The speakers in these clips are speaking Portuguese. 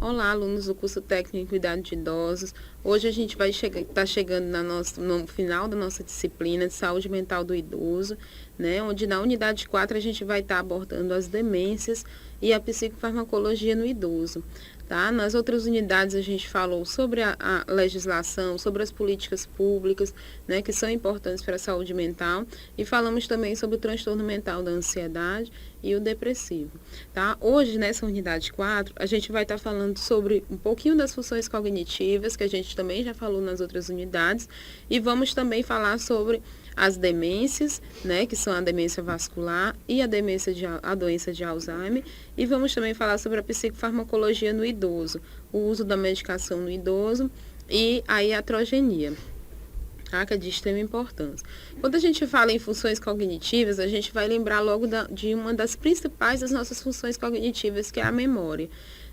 Olá, alunos do curso técnico em cuidado de idosos. Hoje a gente vai estar chegando no final da nossa disciplina de saúde mental do idoso, né? Onde na unidade 4 a gente vai estar abordando as demências e a psicofarmacologia no idoso. Tá? Nas outras unidades a gente falou sobre a legislação, sobre as políticas públicas, né, que são importantes para a saúde mental, e falamos também sobre o transtorno mental da ansiedade e o depressivo. Tá? Hoje, nessa unidade 4, a gente vai estar falando sobre um pouquinho das funções cognitivas, que a gente também já falou nas outras unidades, e vamos também falar sobre as demências, né, que são a demência vascular e a doença de Alzheimer, e vamos também falar sobre a psicofarmacologia no idoso, o uso da medicação no idoso e a iatrogenia, tá, que é de extrema importância. Quando a gente fala em funções cognitivas, a gente vai lembrar logo de uma das principais das nossas funções cognitivas, que é a memória.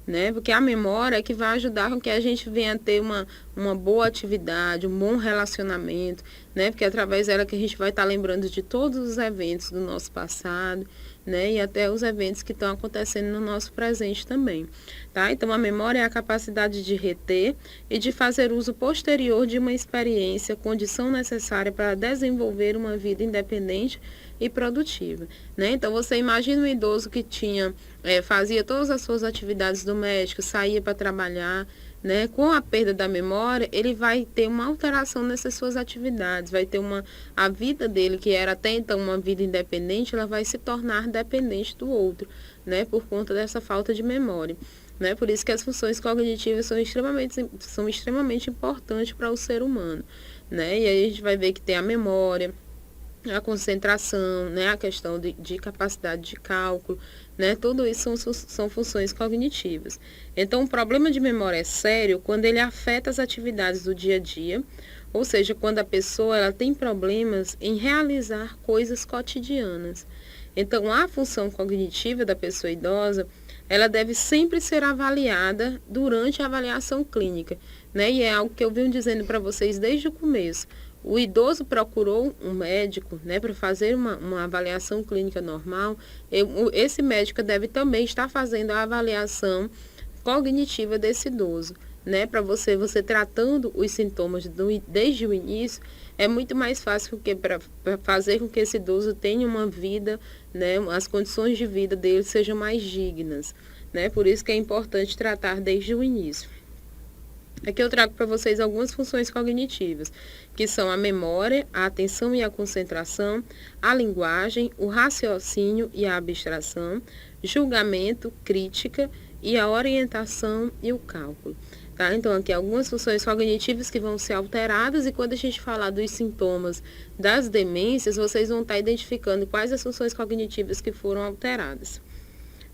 Né? Porque a memória é que vai ajudar com que a gente venha a ter uma boa atividade, um bom relacionamento, né? Porque é através dela que a gente vai estar lembrando de todos os eventos do nosso passado, né? E até os eventos que estão acontecendo no nosso presente também, tá? Então, a memória é a capacidade de reter e de fazer uso posterior de uma experiência, condição necessária para desenvolver uma vida independente e produtiva, né? Então, você imagina um idoso que fazia todas as suas atividades domésticas, saía para trabalhar, né? Com a perda da memória, ele vai ter uma alteração nessas suas atividades, a vida dele, que era até então uma vida independente, ela vai se tornar dependente do outro, né? Por conta dessa falta de memória. Né? Por isso que as funções cognitivas são extremamente importantes para o ser humano, né? E aí a gente vai ver que tem a memória, a concentração, né, a questão de capacidade de cálculo, né, tudo isso são funções cognitivas. Então, o problema de memória é sério quando ele afeta as atividades do dia a dia, ou seja, quando a pessoa ela tem problemas em realizar coisas cotidianas. Então, a função cognitiva da pessoa idosa, ela deve sempre ser avaliada durante a avaliação clínica, né, e é algo que eu venho dizendo para vocês desde o começo. O idoso procurou um médico, né, para fazer uma avaliação clínica normal. Esse médico deve também estar fazendo a avaliação cognitiva desse idoso, né, para você tratando os sintomas desde o início, é muito mais fácil para fazer com que esse idoso tenha uma vida, né, as condições de vida dele sejam mais dignas, né, por isso que é importante tratar desde o início. Aqui eu trago para vocês algumas funções cognitivas, que são a memória, a atenção e a concentração, a linguagem, o raciocínio e a abstração, julgamento, crítica e a orientação e o cálculo. Tá? Então, aqui algumas funções cognitivas que vão ser alteradas, e quando a gente falar dos sintomas das demências, vocês vão estar identificando quais as funções cognitivas que foram alteradas.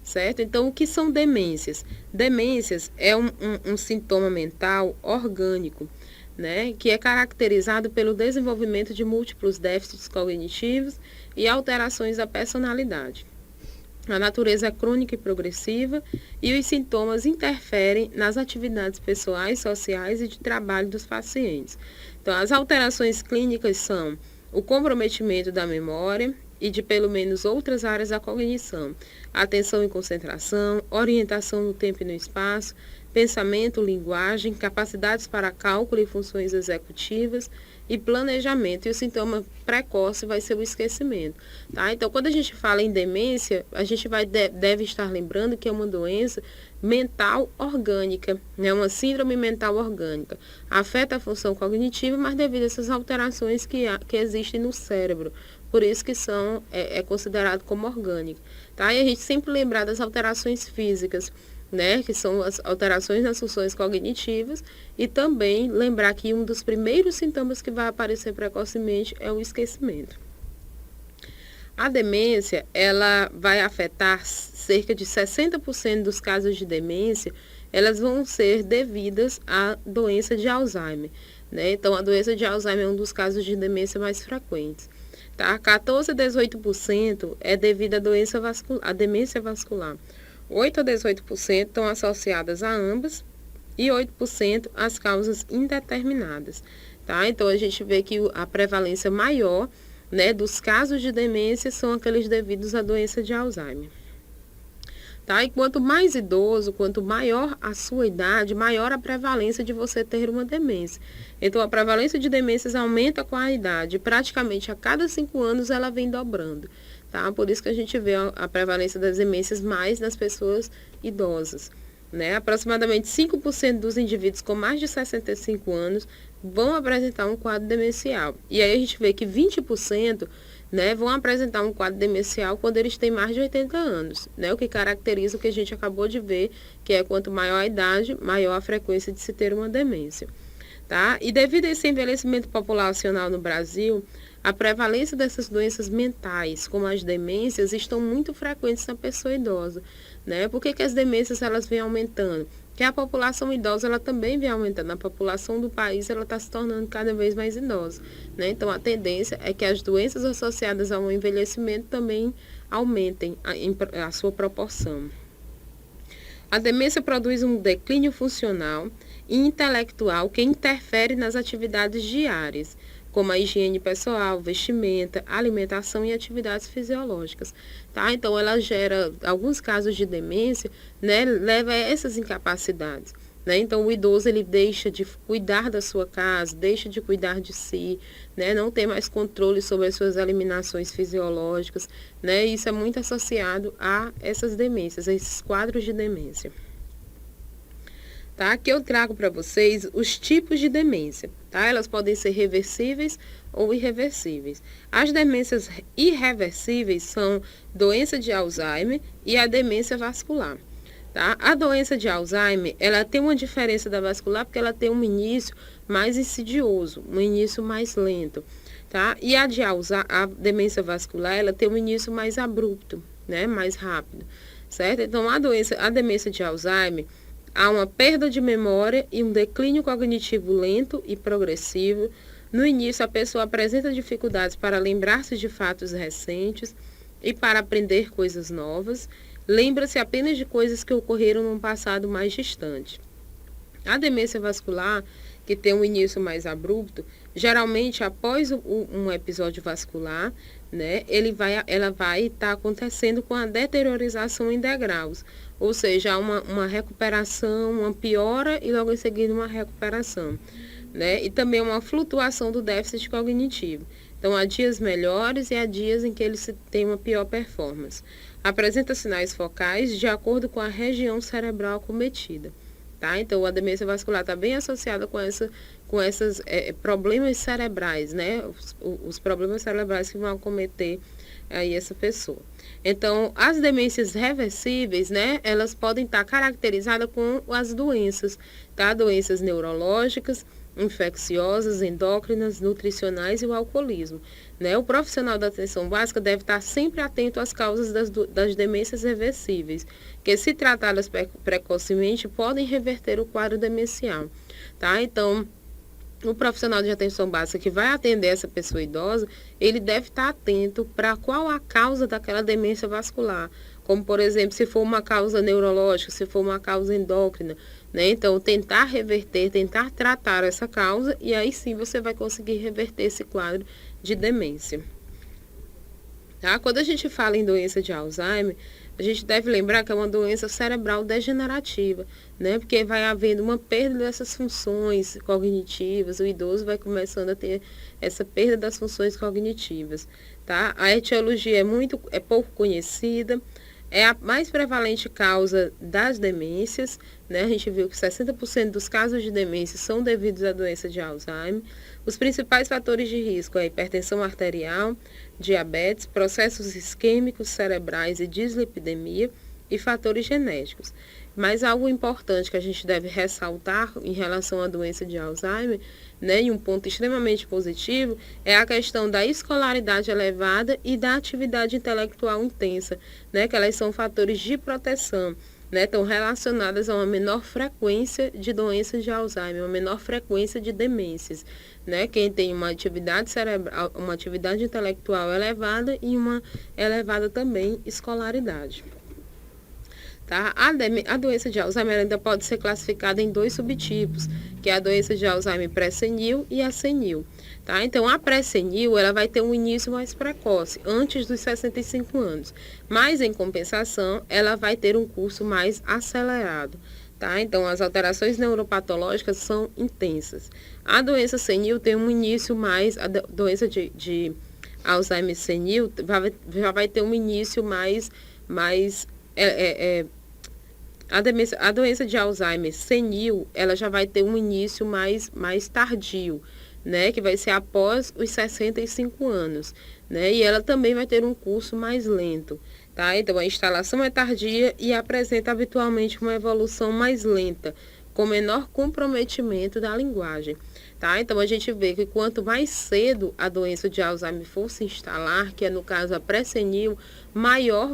Certo? Então, o que são demências? Demências é um sintoma mental orgânico, né, que é caracterizado pelo desenvolvimento de múltiplos déficits cognitivos e alterações da personalidade. A natureza é crônica e progressiva, e os sintomas interferem nas atividades pessoais, sociais e de trabalho dos pacientes. Então, as alterações clínicas são o comprometimento da memória e de pelo menos outras áreas da cognição, atenção e concentração, orientação no tempo e no espaço, pensamento, linguagem, capacidades para cálculo e funções executivas e planejamento. E o sintoma precoce vai ser o esquecimento. Tá? Então, quando a gente fala em demência, a gente deve estar lembrando que é uma doença mental orgânica, né? Uma síndrome mental orgânica. Afeta a função cognitiva, mas devido a essas alterações que existem no cérebro. Por isso que é considerado como orgânico. Tá? E a gente sempre lembrar das alterações físicas, né, que são as alterações nas funções cognitivas, e também lembrar que um dos primeiros sintomas que vai aparecer precocemente é o esquecimento. A demência, ela vai afetar cerca de 60% dos casos de demência, elas vão ser devidas à doença de Alzheimer, né? Então, a doença de Alzheimer é um dos casos de demência mais frequentes. Tá? 14 a 18% é devido à demência vascular. 8 a 18% estão associadas a ambas e 8% às causas indeterminadas. Tá? Então, a gente vê que a prevalência maior, né, dos casos de demência são aqueles devidos à doença de Alzheimer. tá? E quanto mais idoso, quanto maior a sua idade, maior a prevalência de você ter uma demência. Então, a prevalência de demências aumenta com a idade. Praticamente a cada 5 anos ela vem dobrando, tá? Por isso que a gente vê a prevalência das demências mais nas pessoas idosas, né? Aproximadamente 5% dos indivíduos com mais de 65 anos vão apresentar um quadro demencial. E aí a gente vê que 20%, né, vão apresentar um quadro demencial quando eles têm mais de 80 anos, né? O que caracteriza o que a gente acabou de ver, que é quanto maior a idade, maior a frequência de se ter uma demência, tá? E devido a esse envelhecimento populacional no Brasil, a prevalência dessas doenças mentais, como as demências, estão muito frequentes na pessoa idosa, né? Por que as demências elas vêm aumentando? Porque a população idosa ela também vem aumentando. A população do país ela está se tornando cada vez mais idosa, né? Então a tendência é que as doenças associadas ao envelhecimento também aumentem a sua proporção. A demência produz um declínio funcional e intelectual que interfere nas atividades diárias, como a higiene pessoal, vestimenta, alimentação e atividades fisiológicas, tá? Então, ela gera, alguns casos de demência, né, leva a essas incapacidades, né? Então, o idoso, ele deixa de cuidar da sua casa, deixa de cuidar de si, né? Não tem mais controle sobre as suas eliminações fisiológicas, né? Isso é muito associado a essas demências, a esses quadros de demência. Tá? Aqui eu trago para vocês os tipos de demência, tá? Elas podem ser reversíveis ou irreversíveis. As demências irreversíveis são doença de Alzheimer e a demência vascular, tá? A doença de Alzheimer, ela tem uma diferença da vascular porque ela tem um início mais insidioso, um início mais lento, tá? E a demência vascular, ela tem um início mais abrupto, né? Mais rápido, certo? Então, a demência de Alzheimer, há uma perda de memória e um declínio cognitivo lento e progressivo. No início, a pessoa apresenta dificuldades para lembrar-se de fatos recentes e para aprender coisas novas. Lembra-se apenas de coisas que ocorreram num passado mais distante. A demência vascular, que tem um início mais abrupto, geralmente após um episódio vascular, né, ela vai estar acontecendo com a deteriorização em degraus, ou seja, uma recuperação, uma piora e logo em seguida uma recuperação, né, e também uma flutuação do déficit cognitivo. Então, há dias melhores e há dias em que ele tem uma pior performance. Apresenta sinais focais de acordo com a região cerebral acometida. Tá? Então, a demência vascular está bem associada com esses problemas cerebrais, né? Os problemas cerebrais que vão acometer aí essa pessoa. Então, as demências reversíveis, né? Elas podem estar caracterizadas com as doenças, tá? Doenças neurológicas, infecciosas, endócrinas, nutricionais e o alcoolismo, né? O profissional da atenção básica deve estar sempre atento às causas das demências reversíveis, que se tratadas precocemente podem reverter o quadro demencial, tá? Então, o profissional de atenção básica que vai atender essa pessoa idosa, ele deve estar atento para qual a causa daquela demência vascular, como, por exemplo, se for uma causa neurológica, se for uma causa endócrina, né? Então, tentar reverter, tentar tratar essa causa e aí sim você vai conseguir reverter esse quadro de demência. Tá? Quando a gente fala em doença de Alzheimer, a gente deve lembrar que é uma doença cerebral degenerativa, né? Porque vai havendo uma perda dessas funções cognitivas, o idoso vai começando a ter essa perda das funções cognitivas, tá? A etiologia é pouco conhecida, é a mais prevalente causa das demências, né? A gente viu que 60% dos casos de demência são devidos à doença de Alzheimer. Os principais fatores de risco é a hipertensão arterial, diabetes, processos isquêmicos cerebrais e dislipidemia e fatores genéticos. Mas algo importante que a gente deve ressaltar em relação à doença de Alzheimer, né, e um ponto extremamente positivo, é a questão da escolaridade elevada e da atividade intelectual intensa, né, que elas são fatores de proteção, né, estão relacionadas a uma menor frequência de doenças de Alzheimer, uma menor frequência de demências, né? Quem tem uma atividade cerebral, uma atividade intelectual elevada e uma elevada também escolaridade. tá? A doença de Alzheimer ainda pode ser classificada em 2 subtipos, que é a doença de Alzheimer pré-senil e a senil, tá? Então, a pré-senil, ela vai ter um início mais precoce, antes dos 65 anos, mas, em compensação, ela vai ter um curso mais acelerado, tá? Então, as alterações neuropatológicas são intensas. A doença senil tem um início mais, a doença de Alzheimer senil já vai ter um início mais a doença de Alzheimer senil, ela já vai ter um início mais tardio, né? Que vai ser após os 65 anos, né? E ela também vai ter um curso mais lento, tá? Então, a instalação é tardia e apresenta habitualmente uma evolução mais lenta, com menor comprometimento da linguagem, tá? Então, a gente vê que quanto mais cedo a doença de Alzheimer for se instalar, que é no caso a pré-senil, maior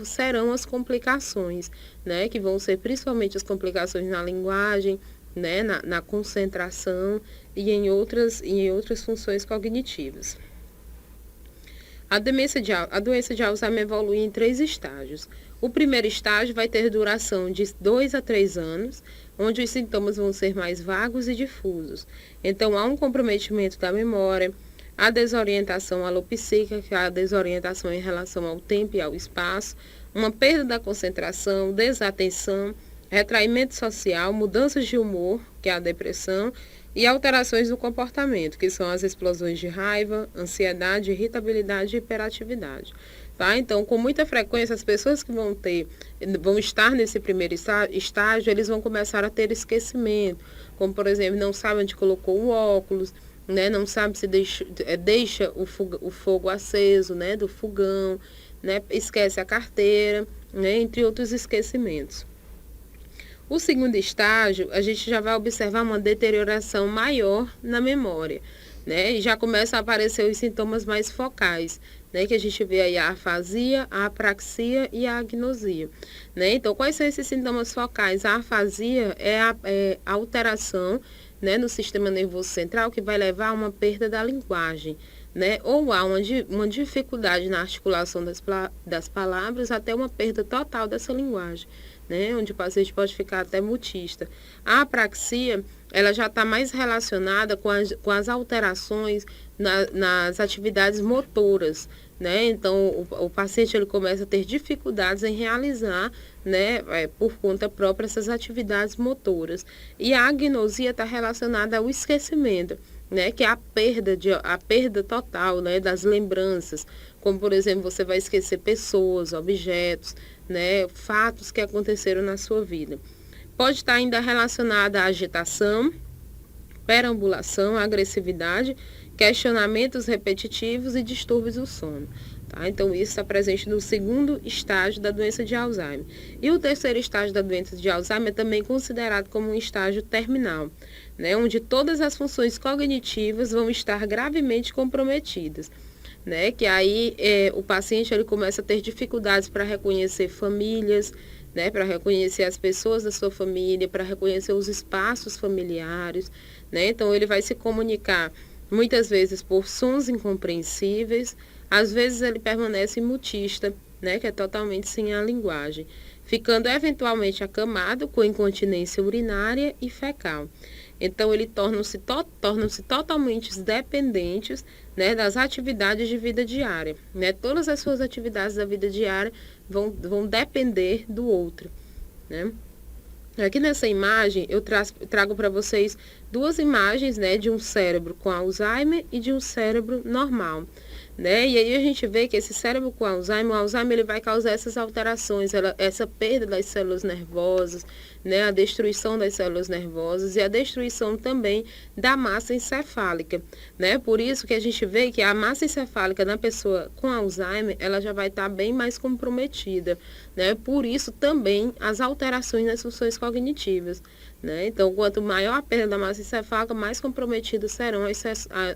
serão as complicações, né? Que vão ser principalmente as complicações na linguagem, né? Na concentração e em outras funções cognitivas. A doença de Alzheimer evolui em 3 estágios. O primeiro estágio vai ter duração de 2 a 3 anos, onde os sintomas vão ser mais vagos e difusos. Então, há um comprometimento da memória, a desorientação alopsíquica, que é a desorientação em relação ao tempo e ao espaço, uma perda da concentração, desatenção, retraimento social, mudanças de humor, que é a depressão, e alterações do comportamento, que são as explosões de raiva, ansiedade, irritabilidade e hiperatividade. Tá? Então, com muita frequência, as pessoas que vão estar nesse primeiro estágio, eles vão começar a ter esquecimento, como, por exemplo, não sabem onde colocou o óculos, né? Não sabe se deixa o fogo aceso, né? Do fogão, né? Esquece a carteira, né? Entre outros esquecimentos. O segundo estágio, a gente já vai observar uma deterioração maior na memória, né? E já começam a aparecer os sintomas mais focais, né? Que a gente vê aí a afasia, a apraxia e a agnosia, né? Então, quais são esses sintomas focais? A afasia é a alteração, né, no sistema nervoso central que vai levar a uma perda da linguagem, né? Ou há uma dificuldade na articulação das palavras até uma perda total dessa linguagem, né? Onde o paciente pode ficar até mutista. A apraxia, ela já está mais relacionada com as alterações nas atividades motoras, né? Então, o paciente ele começa a ter dificuldades em realizar, né, por conta própria essas atividades motoras. E a agnosia está relacionada ao esquecimento, né, que é a perda total, né, das lembranças, como, por exemplo, você vai esquecer pessoas, objetos, né, fatos que aconteceram na sua vida. Pode estar ainda relacionada à agitação, perambulação, agressividade, questionamentos repetitivos e distúrbios do sono. Tá? Então, isso está presente no segundo estágio da doença de Alzheimer. E o terceiro estágio da doença de Alzheimer é também considerado como um estágio terminal, né? Onde todas as funções cognitivas vão estar gravemente comprometidas, né? Que aí o paciente ele começa a ter dificuldades para reconhecer famílias, né? Para reconhecer as pessoas da sua família, para reconhecer os espaços familiares, né? Então, ele vai se comunicar muitas vezes por sons incompreensíveis, às vezes ele permanece mutista, né, que é totalmente sem a linguagem, ficando eventualmente acamado com incontinência urinária e fecal. Então, ele tornam-se totalmente dependentes, né, das atividades de vida diária, né? Todas as suas atividades da vida diária vão depender do outro, né? Aqui nessa imagem, eu trago para vocês 2 imagens, né, de um cérebro com Alzheimer e de um cérebro normal, né? E aí a gente vê que esse cérebro com Alzheimer, o Alzheimer ele vai causar essas alterações, essa perda das células nervosas, né, a destruição das células nervosas e a destruição também da massa encefálica, né? Por isso que a gente vê que a massa encefálica na pessoa com Alzheimer, ela já vai estar bem mais comprometida, né? Por isso também as alterações nas funções cognitivas, né? Então, quanto maior a perda da massa encefálica, mais comprometidas serão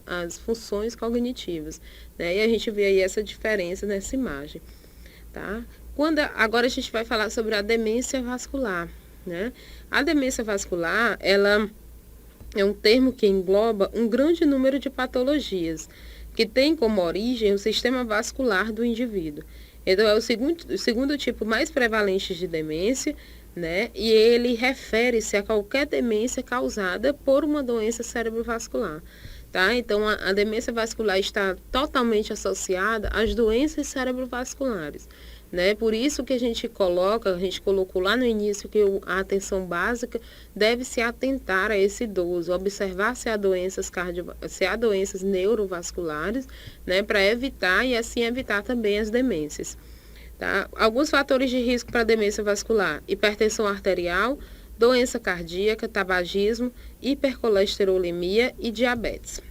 as funções cognitivas, né? E a gente vê aí essa diferença nessa imagem, tá? Agora a gente vai falar sobre a demência vascular, né? A demência vascular, ela é um termo que engloba um grande número de patologias, que tem como origem o sistema vascular do indivíduo. Então, é o segundo tipo mais prevalente de demência, né? E ele refere-se a qualquer demência causada por uma doença cerebrovascular. Tá? Então, a demência vascular está totalmente associada às doenças cerebrovasculares. Né? Por isso que a gente colocou lá no início que a atenção básica deve se atentar a esse idoso, observar se há se há doenças neurovasculares, né? Para evitar e assim evitar também as demências. Tá? Alguns fatores de risco para demência vascular: hipertensão arterial, doença cardíaca, tabagismo, hipercolesterolemia e diabetes.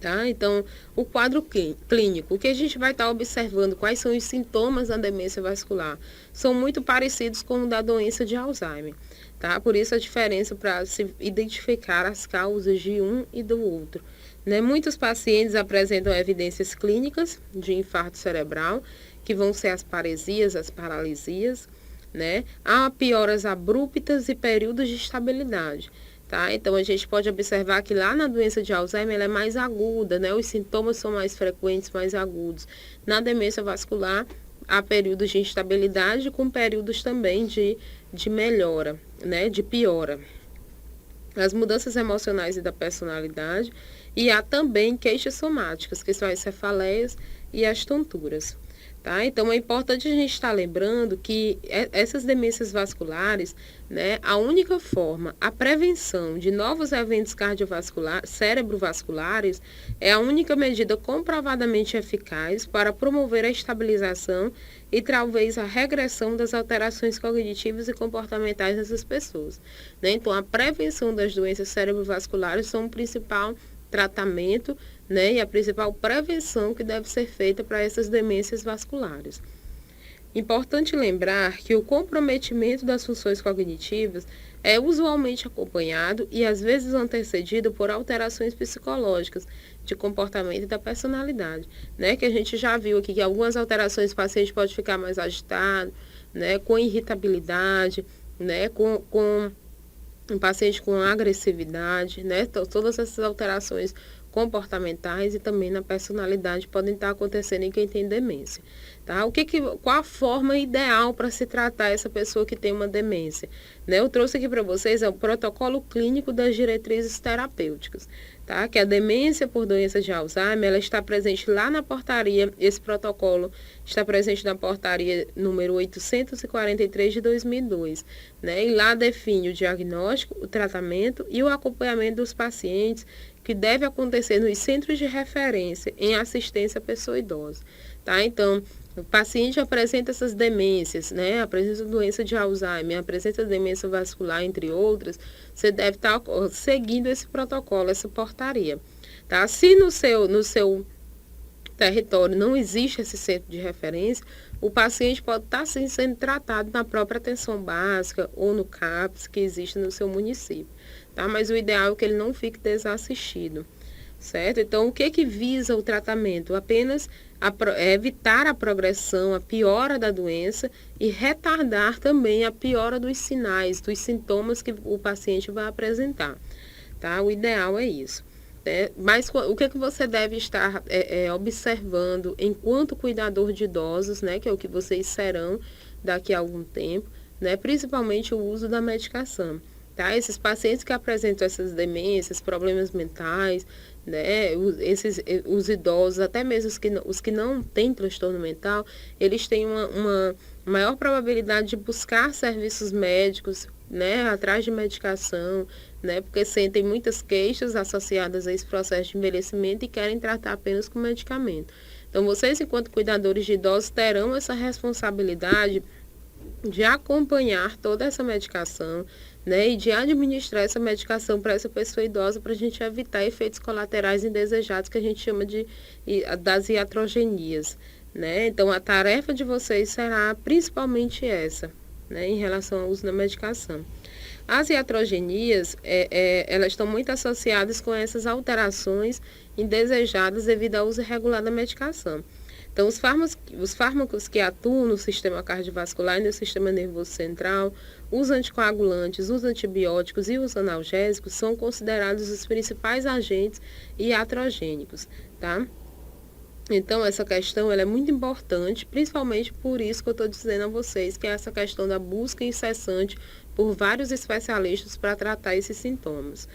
Tá? Então, o quadro clínico, o que a gente vai estar observando, quais são os sintomas da demência vascular, são muito parecidos com o da doença de Alzheimer. Tá? Por isso a diferença para se identificar as causas de um e do outro. Né? Muitos pacientes apresentam evidências clínicas de infarto cerebral, que vão ser as paresias, as paralisias, né? Há pioras abruptas e períodos de estabilidade. Tá? Então, a gente pode observar que lá na doença de Alzheimer ela é mais aguda, né? Os sintomas são mais frequentes, mais agudos. Na demência vascular, há períodos de instabilidade com períodos também de melhora, né? De piora. As mudanças emocionais e da personalidade. E há também queixas somáticas, que são as cefaleias e as tonturas. Tá? Então, é importante a gente estar lembrando que essas demências vasculares, né, a única forma, a prevenção de novos eventos cerebrovasculares é a única medida comprovadamente eficaz para promover a estabilização e talvez a regressão das alterações cognitivas e comportamentais dessas pessoas. Né? Então, a prevenção das doenças cerebrovasculares são o principal tratamento, né, e a principal prevenção que deve ser feita para essas demências vasculares. Importante lembrar que o comprometimento das funções cognitivas é usualmente acompanhado e às vezes antecedido por alterações psicológicas de comportamento e da personalidade, né, que a gente já viu aqui que algumas alterações o paciente pode ficar mais agitado, né, com irritabilidade, né, com um paciente com agressividade, né? Então, todas essas alterações comportamentais e também na personalidade podem estar acontecendo em quem tem demência. Tá? Qual a forma ideal para se tratar essa pessoa que tem uma demência? Né? Eu trouxe aqui para vocês o protocolo clínico das diretrizes terapêuticas. Tá? Que a demência por doença de Alzheimer, ela está presente lá na portaria, esse protocolo está presente na portaria número 843 de 2002. Né? E lá define o diagnóstico, o tratamento e o acompanhamento dos pacientes que deve acontecer nos centros de referência em assistência à pessoa idosa. Tá? Então, o paciente apresenta essas demências, né? Apresenta doença de Alzheimer, apresenta demência vascular, entre outras, você deve estar seguindo esse protocolo, essa portaria. Tá? Se no seu território não existe esse centro de referência, o paciente pode estar sim, sendo tratado na própria atenção básica ou no CAPS que existe no seu município. Tá? Mas o ideal é que ele não fique desassistido. Certo? Então, o que visa o tratamento? Apenas evitar a progressão, a piora da doença e retardar também a piora dos sinais, dos sintomas que o paciente vai apresentar. Tá? O ideal é isso. Né? Mas o que você deve estar observando enquanto cuidador de idosos, né? Que é o que vocês serão daqui a algum tempo, né? Principalmente o uso da medicação. Tá? Esses pacientes que apresentam essas demências, problemas mentais, né? Os idosos, até mesmo os que não têm transtorno mental, eles têm uma maior probabilidade de buscar serviços médicos, né? Atrás de medicação, né? Porque sentem muitas queixas associadas a esse processo de envelhecimento e querem tratar apenas com medicamento. Então, vocês, enquanto cuidadores de idosos, terão essa responsabilidade de acompanhar toda essa medicação, né, e de administrar essa medicação para essa pessoa idosa para a gente evitar efeitos colaterais indesejados que a gente chama das iatrogenias, né? Então, a tarefa de vocês será principalmente essa, né, em relação ao uso da medicação. As iatrogenias, elas estão muito associadas com essas alterações indesejadas devido ao uso irregular da medicação. Então, os fármacos que atuam no sistema cardiovascular e no sistema nervoso central, os anticoagulantes, os antibióticos e os analgésicos são considerados os principais agentes iatrogênicos, tá? Então, essa questão ela é muito importante, principalmente por isso que eu estou dizendo a vocês, que é essa questão da busca incessante por vários especialistas para tratar esses sintomas.